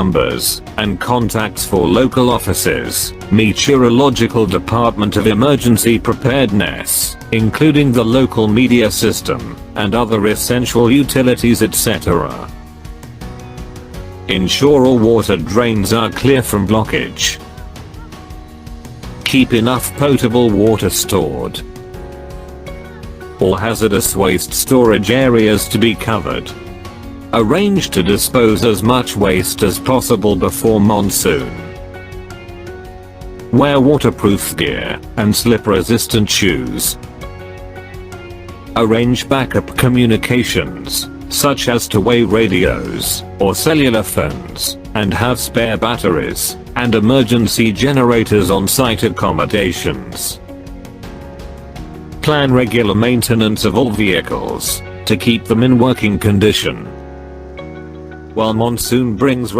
numbers, and contacts for local offices, meteorological department of emergency preparedness, including the local media system, and other essential utilities, etc. Ensure all water drains are clear from blockage. Keep enough potable water stored. All hazardous waste storage areas to be covered. Arrange to dispose as much waste as possible before monsoon. Wear waterproof gear and slip-resistant shoes. Arrange backup communications, such as two-way radios or cellular phones, and have spare batteries and emergency generators on site accommodations. Plan regular maintenance of all vehicles to keep them in working condition. While monsoon brings